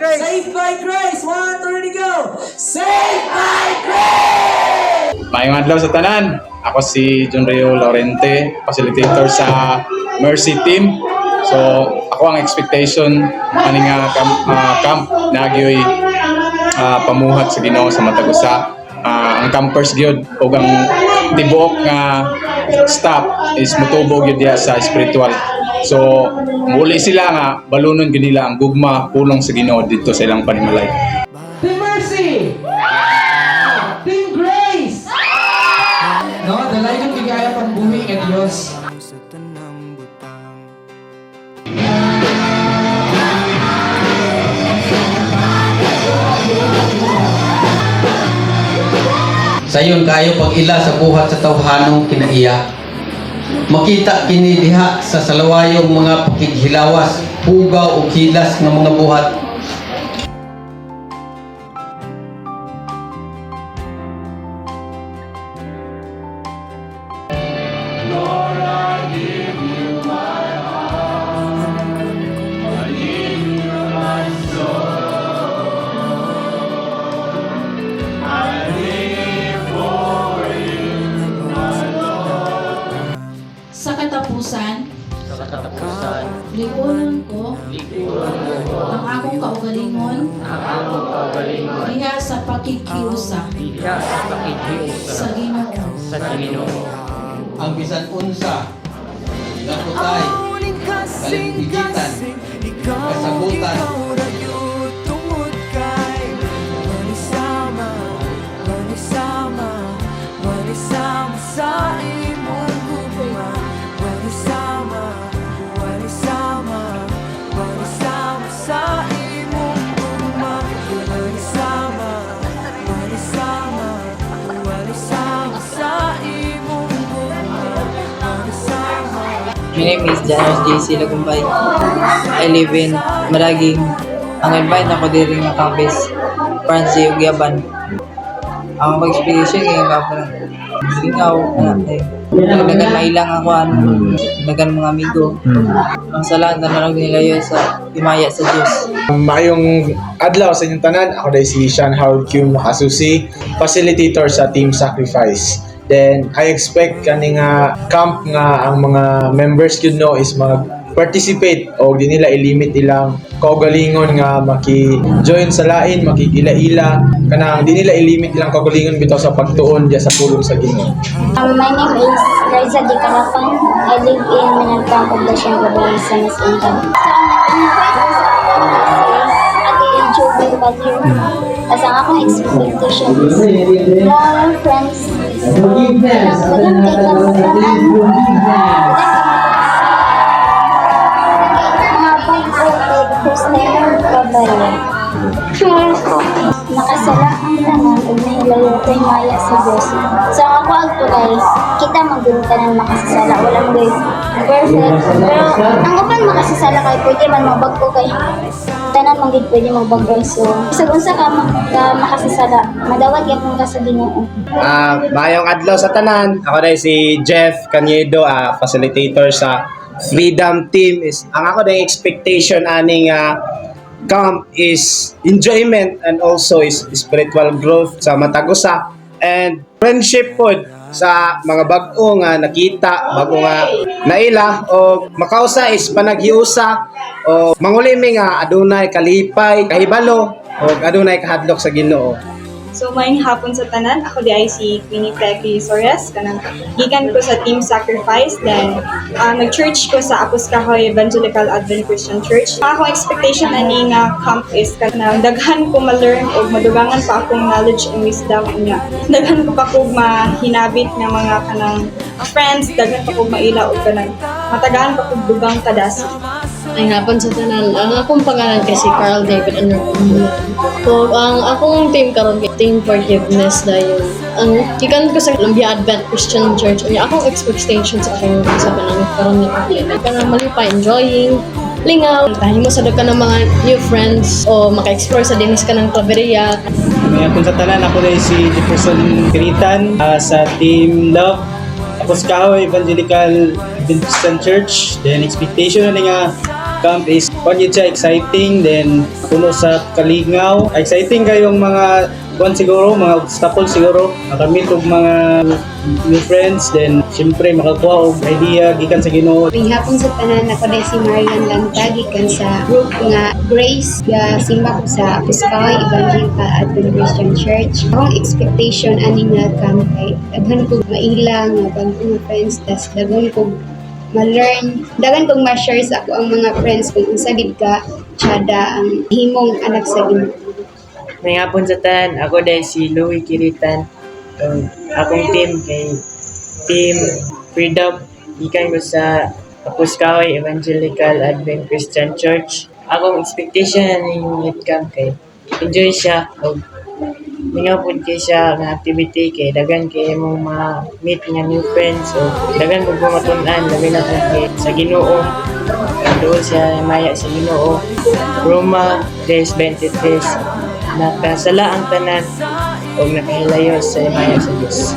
Grace! Saved by Grace! 1, 2, ready, go! Saved by Grace! Mayong adlaw sa tanan. Ako si John Rio Laurente, facilitator sa Mercy Team. So, ako ang expectation aning camp na gyoy pamuhat sa Ginoo sa Matag Usa. Ang campers gyud ug ang tibuok nga staff is mutubo gyud diha sa spiritual. So, muli sila nga balunon gyud nila ang gugma pulong sa Ginoo dito sa ilang panimalay. Team Mercy! Team Grace! No, dalayan ng bigaya pang buhi ng Diyos. Sayon kayo pag ila sa buhat sa tawhanong kinaiya. Makita kini diha sa salawayong mga pakighilawas, pugaw o kilas ng mga buhat. Sa katapusan, likunon ko ang akong kaugalingon diha sa pakikiusa sa Ginoo. Ang bisan unsa, gaputay, kalimbigitan, kasagutan, My name is Janos JC Lagumbay. I live in Maraging. Ang invite ako diri nga campus, Francie Ugyaban. Ang mag-expedition ngayon ka pa lang. Ikaw, nagdagan mailang ako, nagdagan mga amigo. Ang salamat na marag nilayo sa himaya sa Diyos. Maayong adlaw sa inyong tanan. Ako dahil si Sean Harold Q. Makasusi, facilitator sa Team Sacrifice. Then, I expect kani nga camp nga ang mga members yun no is mag-participate o di nila ilimit ilang kaugalingon nga maki-join sa lain, makikila-ila. Kanang di nila ilimit ilang kaugalingon bitaw sa pagtuon diya sa pulong sa Ginoo. My name is Liza Di Carapan. I live in Manalpang, Poblacion, Province, sa Mas Intan. Ate Jubel Bagyo. As ang akong expectation is all friends. Walang take lang sa tanan. Mga pag-voted first time kabalo. Nakasala ang tanan ug nahilayo kay maya sa Dios. So ang ako agtulay, kita magduntanan makasasala walang way perfect. Pero ang uban makasasala kay pwede man mabagko kay tanan man gid pwede magbagay. So bisag unsa ka makasasala, madawat gyapon ka sa Ginoo. Mayong adlaw sa tanan. Ako dahil si Jeff Caniedo, facilitator sa Freedom Team. Ang ako dahil expectation aning camp is enjoyment and also is spiritual growth sa Matag Usa and friendship pod sa mga bag-o nga nakita, bago nga naila o makausa is panaghiusa o mangulimi nga adunay kalipay, kahibalo o adunay kahadlok sa Ginoo. So, maayong hapon sa tanan. Ako di ay si Queenie Peggy Sorias. Kanang gikan ko sa Team Sacrifice. Then, nag-church ko sa Apos Kahoy Evangelical Advent Christian Church. Ang akong expectation ani nga camp is kanang daghan ko ma-learn o madugangan pa akong knowledge and wisdom niya. Daghan ko pa kog mahinabit nga mga kanang friends. Daghan pa kog maila o kanang matagaan pa kog dugang kadasi. Ay hapon sa tanan. Ang akong pangalan kay si Carl David Anarcumulo. So, ang akong team karon Team Forgiveness dahil ang gikan ko sa Columbia Advent Christian Church. Ang akong expectation sa akong sa panangit karon ni Pagkita. Kanang malipay, enjoying, lingaw. Dahil mo sa ka ng mga new friends o maka-explore sa dinis ka ng Claveria. May hapon sa tanan. Ako dahil si Jefferson Kiritan sa Team Love. Apos Kahoy Evangelical Christian Church. Then expectation na nga camp is pagit siya exciting, then puno sa kalingaw. Exciting kayong mga siguro, mga obstacle siguro, makamit og mga new friends, then siyempre makakuha og idea gikan sa Ginoo. May hapon sa tanan ako dahil si Marian Lantag ikan sa group nga Grace nga simba ko sa Puskaway Evangelical Adventist Christian Church. Akong expectation ani nga camp kay daghan kog mailang nga bagong mga friends, tas daghan kog ma-learn, daghan kog ma-share sa ako ang mga friends kung unsa gid ka tsada ang himong anak sa Ginoo. May hapon sa tanan, ako dahil si Louie Kiritan. Akong team kay Team Freedom. Ikan ko sa Puskaway Evangelical Adventist Christian Church. Akong expectation ng youth camp kay enjoy siya. Mingapod kay siya ng activity kay dagan kay mong ma-meet nga new friends. So, dagan kong pumatunan, labi na kay sa Ginoo. Doon siya maya sa Ginoo. Roma 3:23. Nakasala ang tanan o nakahilayo sa imaya sa Diyos.